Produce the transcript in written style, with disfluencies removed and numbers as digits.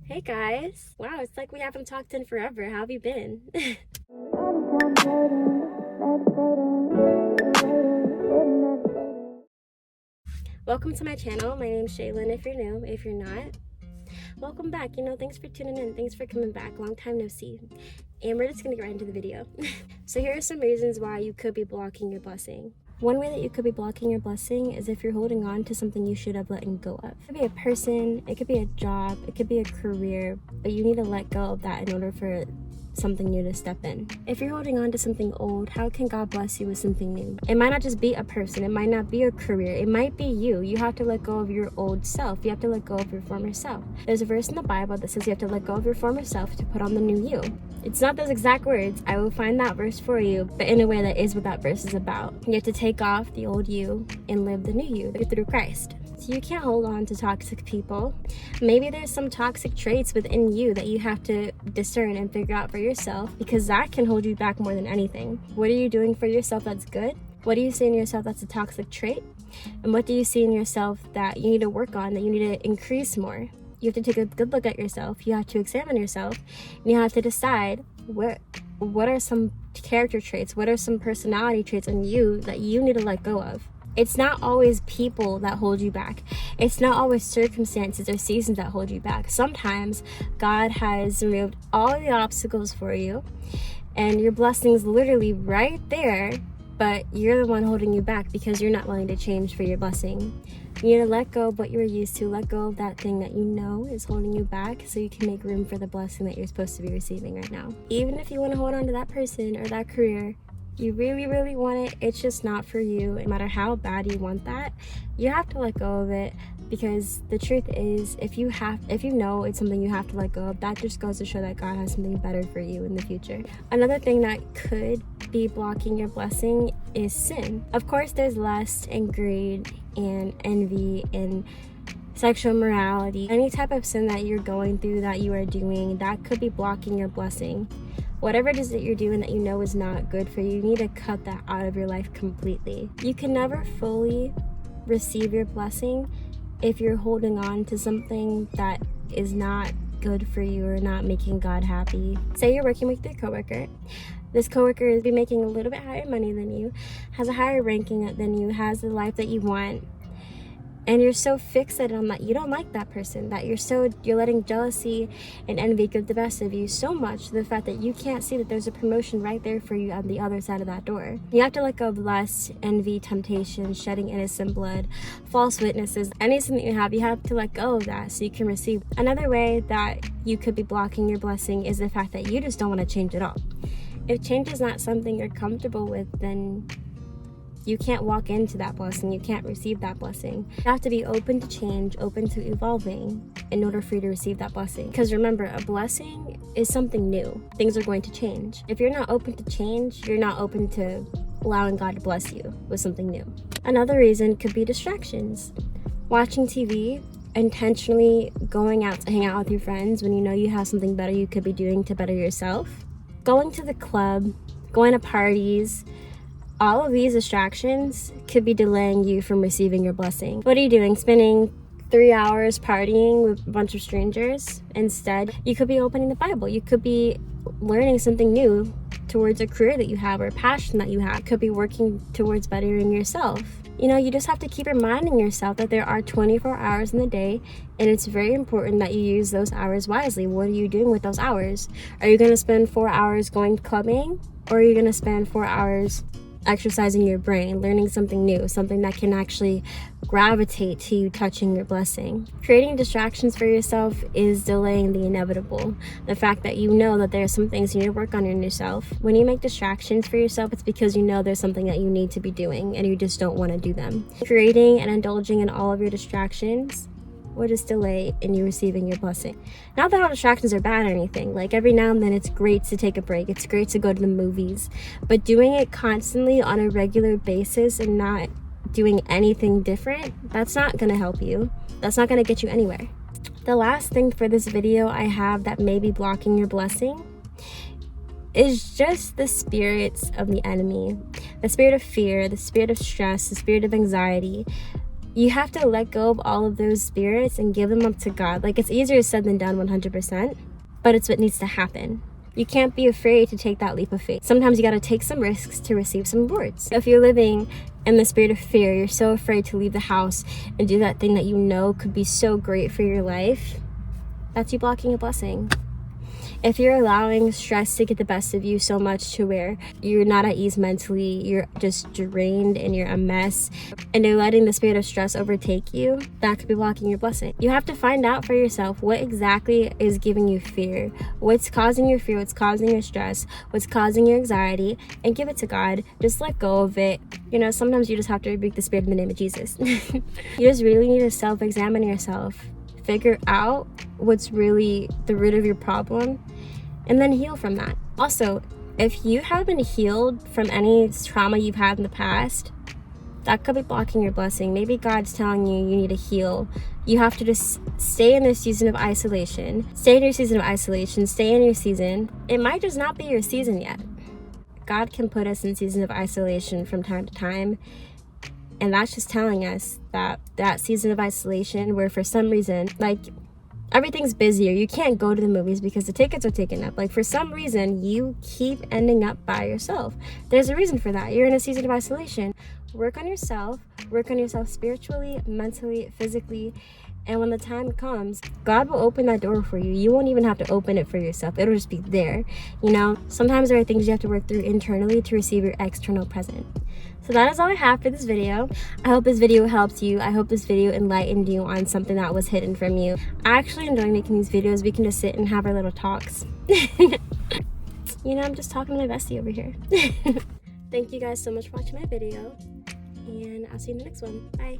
Hey guys. Wow, it's like we haven't talked in forever. How have you been? Welcome to my channel. My name's Shaylin if you're new. If you're not, welcome back. Thanks for tuning in. Thanks for coming back. Long time no see. And we're just gonna get right into the video. So here are some reasons why you could be blocking your blessing. One way that you could be blocking your blessing is if you're holding on to something you should have let go of. It could be a person, it could be a job, it could be a career, but you need to let go of that in order for something new to step in. If you're holding on to something old, how can God bless you with something new? It might not just be a person, it might not be a career, it might be you. You have to let go of your old self. You have to let go of your former self. There's a verse in the Bible that says you have to let go of your former self to put on the new you. It's not those exact words. I will find that verse for you, but in a way that is what that verse is about. You have to take off the old you and live the new you through Christ. So you can't hold on to toxic people. Maybe there's some toxic traits within you that you have to discern and figure out for yourself, because that can hold you back more than anything. What are you doing for yourself that's good? What do you see in yourself that's a toxic trait? And what do you see in yourself that you need to work on, that you need to increase more? You have to take a good look at yourself. You have to examine yourself. And you have to decide what are some character traits, what are some personality traits in you that you need to let go of. It's not always people that hold you back. It's not always circumstances or seasons that hold you back. Sometimes God has removed all the obstacles for you and your blessing's literally right there, but you're the one holding you back because you're not willing to change for your blessing. You need to let go of what you were used to, let go of that thing that you know is holding you back so you can make room for the blessing that you're supposed to be receiving right now. Even if you want to hold on to that person or that career, you really want it, it's just not for you. No matter how bad you want that, you have to let go of it, because the truth is, if you know it's something you have to let go of, that just goes to show that God has something better for you in the future. Another thing that could be blocking your blessing is sin. Of course, there's lust and greed and envy and sexual immorality. Any type of sin that you're going through, that you are doing, that could be blocking your blessing. Whatever it is that you're doing that you know is not good for you, you need to cut that out of your life completely. You can never fully receive your blessing if you're holding on to something that is not good for you or not making God happy. Say you're working with your coworker. This coworker is making a little bit higher money than you, has a higher ranking than you, has the life that you want, and you're so fixated on that, you don't like that person, that you're letting jealousy and envy get the best of you so much to the fact that you can't see that there's a promotion right there for you on the other side of that door. You have to let go of lust, envy, temptation, shedding innocent blood, false witnesses, anything that you have to let go of that so you can receive. Another way that you could be blocking your blessing is the fact that you just don't want to change at all. If change is not something you're comfortable with, then you can't walk into that blessing. You can't receive that blessing. You have to be open to change, open to evolving in order for you to receive that blessing. Because remember, a blessing is something new. Things are going to change. If you're not open to change, you're not open to allowing God to bless you with something new. Another reason could be distractions. Watching TV, intentionally going out to hang out with your friends when you know you have something better you could be doing to better yourself. Going to the club, going to parties. All of these distractions could be delaying you from receiving your blessing. What are you doing? Spending 3 hours partying with a bunch of strangers? Instead, you could be opening the Bible. You could be learning something new towards a career that you have or a passion that you have. You could be working towards bettering yourself. You just have to keep reminding yourself that there are 24 hours in the day, and it's very important that you use those hours wisely. What are you doing with those hours? Are you going to spend 4 hours going clubbing, or are you going to spend 4 hours exercising your brain, learning something new, something that can actually gravitate to you touching your blessing? Creating distractions for yourself is delaying the inevitable. The fact that you know that there are some things you need to work on in yourself. When you make distractions for yourself, it's because you know there's something that you need to be doing and you just don't want to do them. Creating and indulging in all of your distractions or just delay in you receiving your blessing. Not that all distractions are bad or anything. Like, every now and then it's great to take a break. It's great to go to the movies. But doing it constantly on a regular basis and not doing anything different, that's not going to help you. That's not going to get you anywhere. The last thing for this video I have that may be blocking your blessing is just the spirits of the enemy. The spirit of fear, the spirit of stress, the spirit of anxiety. You have to let go of all of those spirits and give them up to God. Like, it's easier said than done 100%, but it's what needs to happen. You can't be afraid to take that leap of faith. Sometimes you got to take some risks to receive some rewards. If you're living in the spirit of fear, you're so afraid to leave the house and do that thing that you know could be so great for your life, that's you blocking a blessing. If you're allowing stress to get the best of you so much to where you're not at ease mentally, you're just drained and you're a mess, and you're letting the spirit of stress overtake you, that could be blocking your blessing. You have to find out for yourself what exactly is giving you fear, what's causing your fear, what's causing your stress, what's causing your anxiety, and give it to God. Just let go of it. You know, sometimes you just have to rebuke the spirit in the name of Jesus. You just really need to self-examine yourself. Figure out what's really the root of your problem, and then heal from that. Also, if you haven't healed from any trauma you've had in the past, that could be blocking your blessing. Maybe God's telling you you need to heal. You have to just stay in this season of isolation. Stay in your season of isolation. Stay in your season. It might just not be your season yet. God can put us in seasons of isolation from time to time. And that's just telling us that that season of isolation where for some reason, like, everything's busier. You can't go to the movies because the tickets are taken up. Like, for some reason, you keep ending up by yourself. There's a reason for that. You're in a season of isolation. Work on yourself. Work on yourself spiritually, mentally, physically. And when the time comes, God will open that door for you. You won't even have to open it for yourself. It'll just be there. You know, sometimes there are things you have to work through internally to receive your external present. So that is all I have for this video. I hope this video helped you. I hope this video enlightened you on something that was hidden from you. I actually enjoy making these videos. We can just sit and have our little talks. You know, I'm just talking to my bestie over here. Thank you guys so much for watching my video, and I'll see you in the next one. Bye.